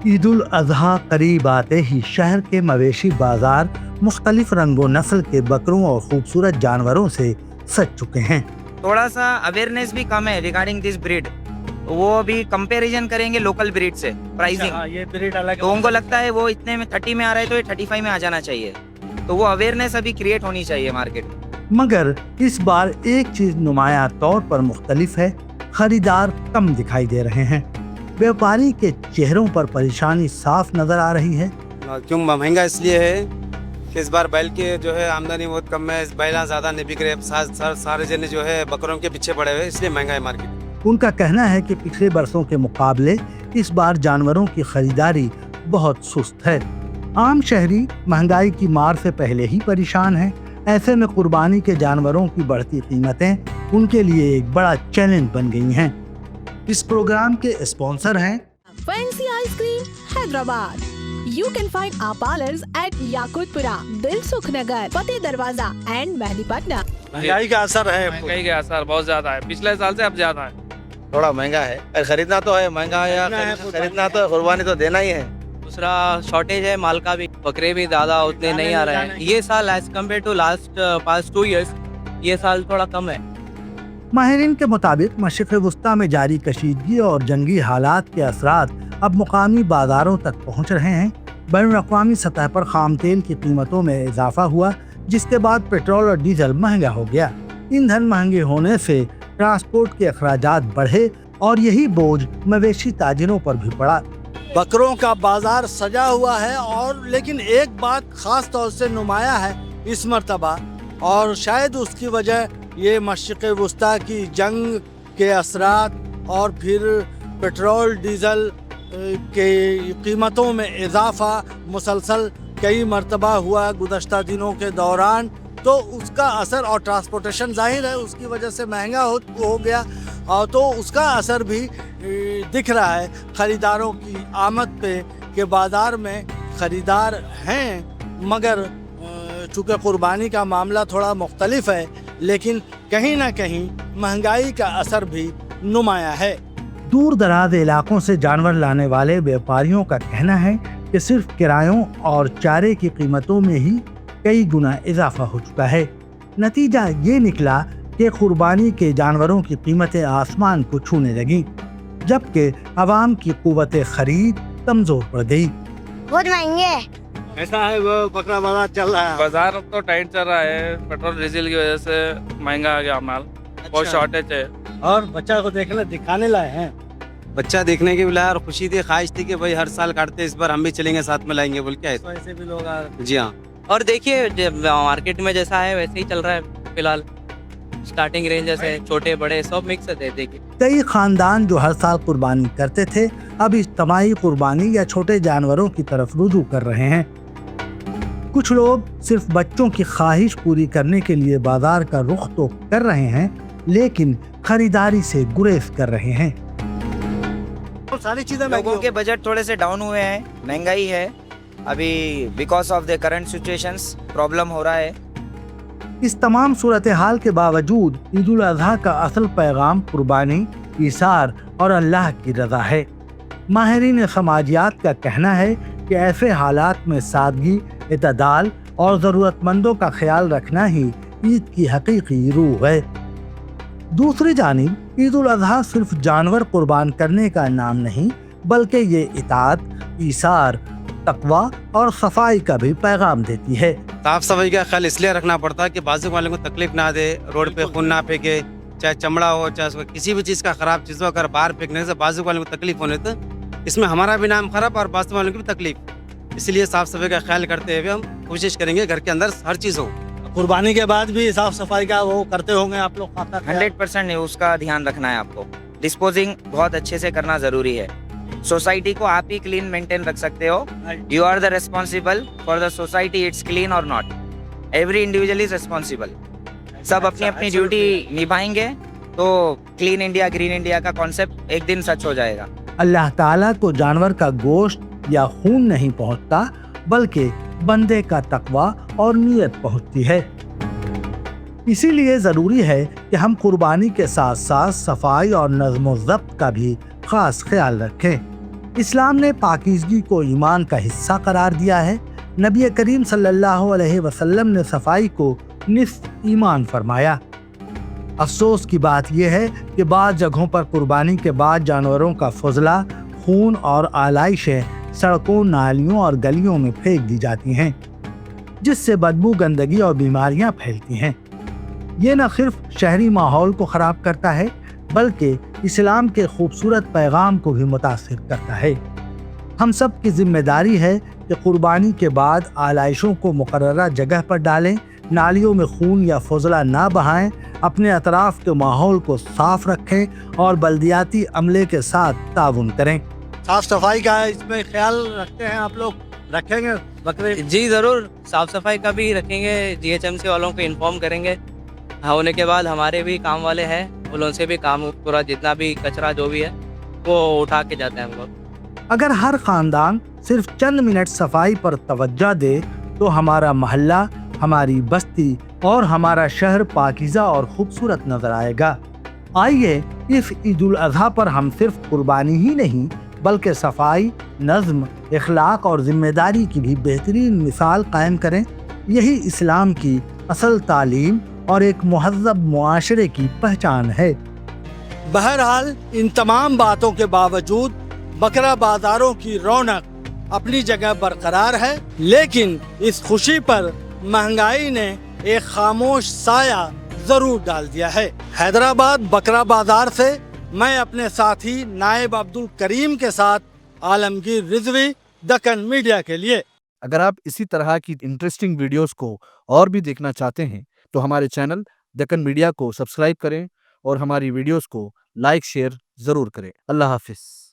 عید الاضحیٰ قریب آتے ہی شہر کے مویشی بازار مختلف رنگ و نسل کے بکروں اور خوبصورت جانوروں سے سج چکے ہیں۔ تھوڑا سا اویئرنیس بھی کم ہے ریگارڈنگ دس بریڈ، وہ بھی کمپیریزن کریں گے لوکل بریڈ سے پرائزنگ، یہ بریڈ الگ تو ان کو لگتا ہے وہ اتنے میں 30 میں آ رہا ہے تو یہ 35 میں آ جانا چاہیے، تو وہ اویئرنیس ابھی کریٹ ہونی چاہیے مارکیٹ میں۔ مگر اس بار ایک چیز نمایاں طور پر مختلف ہے، خریدار کم دکھائی دے رہے ہیں۔ بیوپاری کے چہروں پر پریشانی صاف نظر آ رہی ہے۔ کیوں مہنگا اس لیے ہے کہ اس بار بیل کی جو ہے آمدنی بہت کم ہے، بیلاں زیادہ نہیں بک رہے، سارے جنے جو ہے بکروں کے پیچھے پڑے ہوئے، اس لیے مہنگا ہے مارکیٹ۔ ان کا کہنا ہے کہ پچھلے برسوں کے مقابلے اس بار جانوروں کی خریداری بہت سست ہے۔ عام شہری مہنگائی کی مار سے پہلے ہی پریشان ہیں، ایسے میں قربانی کے جانوروں کی بڑھتی قیمتیں ان کے لیے ایک بڑا چیلنج بن گئی ہیں۔ اس پروگرام کے اسپانسر ہیں Fancy Ice Cream, Hyderabad. You can find our parlors at Yakutpura, Dilsukh Nagar, Fateh Darwaza and Mehdipatna. مہنگائی کا اثر ہے، مہنگائی کا اثر بہت زیادہ ہے، پچھلے سال سے اب زیادہ ہے۔ تھوڑا مہنگا ہے، خریدنا تو ہے، مہنگا ہے، خریدنا تو قربانی تو دینا ہی ہے۔ دوسرا شارٹیج ہے مال کا بھی، بکرے بھی زیادہ اتنے نہیں آ رہے ہیں یہ سال as compare to past 2 years، یہ سال تھوڑا کم ہے۔ ماہرین کے مطابق مشرق وسطیٰ میں جاری کشیدگی اور جنگی حالات کے اثرات اب مقامی بازاروں تک پہنچ رہے ہیں۔ بین الاقوامی سطح پر خام تیل کی قیمتوں میں اضافہ ہوا، جس کے بعد پیٹرول اور ڈیزل مہنگا ہو گیا۔ ایندھن مہنگے ہونے سے ٹرانسپورٹ کے اخراجات بڑھے اور یہی بوجھ مویشی تاجروں پر بھی پڑا۔ بکروں کا بازار سجا ہوا ہے، اور لیکن ایک بات خاص طور سے نمایاں ہے اس مرتبہ، اور شاید اس کی وجہ یہ مشرق وسطیٰ کی جنگ کے اثرات اور پھر پیٹرول ڈیزل کے قیمتوں میں اضافہ مسلسل کئی مرتبہ ہوا گزشتہ دنوں کے دوران، تو اس کا اثر، اور ٹرانسپورٹیشن ظاہر ہے اس کی وجہ سے مہنگا ہو گیا، اور تو اس کا اثر بھی دکھ رہا ہے خریداروں کی آمد پہ، کہ بازار میں خریدار ہیں، مگر چونکہ قربانی کا معاملہ تھوڑا مختلف ہے، لیکن کہیں نہ کہیں مہنگائی کا اثر بھی نمایاں ہے۔ دور دراز علاقوں سے جانور لانے والے بیوپاریوں کا کہنا ہے کہ صرف کرایوں اور چارے کی قیمتوں میں ہی کئی گنا اضافہ ہو چکا ہے۔ نتیجہ یہ نکلا کہ قربانی کے جانوروں کی قیمتیں آسمان کو چھونے لگیں، جبکہ عوام کی قوت خرید کمزور پڑ گئی۔ بہت مہنگے ہے، ایسا ہے، وہ بکرا بازار چل رہا ہے، بازار تو ٹائٹ چل رہا ہے، پیٹرول ڈیزل کی وجہ سے مہنگا آ گیا مال، بہت شارٹیج ہے۔ اور بچہ کو دکھانے لائے ہیں۔ بچہ دیکھنے کے بھی لائے، اور خوشی تھی، خواہش تھی کہ بھائی ہر سال کاٹتے، اس بار ہم بھی چلیں گے، ساتھ میں لائیں گے بول کے آئے تھے۔ ایسے بھی لوگ آ رہے ہیں۔ جی ہاں، اور دیکھیے مارکیٹ میں جیسا ہے ویسے ہی چل رہا ہے فی الحال، اسٹارٹنگ رینج جیسے چھوٹے بڑے سب مکس ہے۔ دیکھیے کئی خاندان جو ہر سال قربانی کرتے تھے اب اجتماعی قربانی یا چھوٹے جانوروں کی طرف رجوع کر رہے ہیں۔ کچھ لوگ صرف بچوں کی خواہش پوری کرنے کے لیے بازار کا رخ تو کر رہے ہیں، لیکن خریداری سے گریز کر رہے ہیں۔ ساری چیزیں لوگوں کے بجٹ تھوڑے سے ڈاؤن ہوئے ہیں، مہنگائی ہے ابھی، because of the current situations problem ہو رہا ہے۔ اس تمام صورتحال کے باوجود عید الاضحیٰ کا اصل پیغام قربانی، ایثار اور اللہ کی رضا ہے۔ ماہرین سماجیات کا کہنا ہے کہ ایسے حالات میں سادگی، اعتدال اور ضرورت مندوں کا خیال رکھنا ہی عید کی حقیقی روح ہے۔ دوسری جانب عید الاضحیٰ صرف جانور قربان کرنے کا نام نہیں، بلکہ یہ اطاعت، ایثار، تقوی اور صفائی کا بھی پیغام دیتی ہے۔ صاف صفائی کا خیال اس لیے رکھنا پڑتا ہے کہ بازو والوں کو تکلیف نہ دے، روڈ پہ خون نہ پھینکے، چاہے چمڑا ہو، چاہے کسی بھی چیز کا خراب چیز ہو، اگر باہر پھینکنے سے بازو والوں کو تکلیف ہونے تو اس میں ہمارا بھی نام خراب اور بازو والوں کی بھی تکلیف، اس لیے صاف صفائی کا خیال کرتے ہوئے ہم کوشش کریں گے گھر کے اندر ہر چیز ہو۔ قربانی کے بعد بھی صاف صفائی کا وہ کرتے ہوں گے آپ لوگ؟ 100% اس کا دھیان رکھنا ہے آپ کو، ڈسپوزنگ بہت اچھے سے کرنا ضروری ہے۔ سوسائٹی کو آپ ہی کلین مینٹین رکھ سکتے ہو، you are the responsible for the society, it's clean اور not, every individual is responsible. سب اپنی اپنی ڈیوٹی نبھائیں گے تو کلین انڈیا، گرین انڈیا کا کانسیپٹ ایک دن سچ ہو جائے گا۔ اللہ تعالیٰ کو جانور کا گوشت یا خون نہیں پہنچتا، بلکہ بندے کا تقوی اور نیت پہنچتی ہے۔ اسی لیے ضروری ہے کہ ہم قربانی کے ساتھ ساتھ صفائی اور نظم و ضبط کا بھی خاص خیال رکھیں۔ اسلام نے پاکیزگی کو ایمان کا حصہ قرار دیا ہے۔ نبی کریم صلی اللہ علیہ وسلم نے صفائی کو نصف ایمان فرمایا۔ افسوس کی بات یہ ہے کہ بعض جگہوں پر قربانی کے بعد جانوروں کا فضلہ، خون اور آلائشیں سڑکوں، نالیوں اور گلیوں میں پھینک دی جاتی ہیں، جس سے بدبو، گندگی اور بیماریاں پھیلتی ہیں۔ یہ نہ صرف شہری ماحول کو خراب کرتا ہے بلکہ اسلام کے خوبصورت پیغام کو بھی متاثر کرتا ہے۔ ہم سب کی ذمہ داری ہے کہ قربانی کے بعد آلائشوں کو مقررہ جگہ پر ڈالیں، نالیوں میں خون یا فضلہ نہ بہائیں، اپنے اطراف کے ماحول کو صاف رکھیں اور بلدیاتی عملے کے ساتھ تعاون کریں۔ صاف صفائی کا اس میں خیال رکھتے ہیں آپ لوگ؟ رکھیں گے بکرے؟ جی ضرور، صاف صفائی کا بھی رکھیں گے، GHMC والوں کو انفارم کریں گے۔ ہونے کے بعد ہمارے بھی کام والے ہیں، ان سے بھی کام پورا جتنا بھی کچرا جو بھی ہے وہ اٹھا کے جاتے ہیں ہم لوگ۔ اگر ہر خاندان صرف چند منٹ صفائی پر توجہ دے تو ہمارا محلہ، ہماری بستی اور ہمارا شہر پاکیزہ اور خوبصورت نظر آئے گا۔ آئیے اس عید الاضحیٰ پر ہم صرف قربانی ہی نہیں بلکہ صفائی، نظم، اخلاق اور ذمہ داری کی بھی بہترین مثال قائم کریں۔ یہی اسلام کی اصل تعلیم اور ایک مہذب معاشرے کی پہچان ہے۔ بہرحال ان تمام باتوں کے باوجود بکرا بازاروں کی رونق اپنی جگہ برقرار ہے، لیکن اس خوشی پر مہنگائی نے ایک خاموش سایہ ضرور ڈال دیا ہے۔ حیدرآباد بکرا بازار سے میں اپنے ساتھی نائب عبدالکریم کے ساتھ عالمگیر رضوی، دکن میڈیا کے لیے۔ اگر آپ اسی طرح کی انٹرسٹنگ ویڈیوز کو اور بھی دیکھنا چاہتے ہیں تو ہمارے چینل دکن میڈیا کو سبسکرائب کریں اور ہماری ویڈیوز کو لائک شیئر ضرور کریں۔ اللہ حافظ۔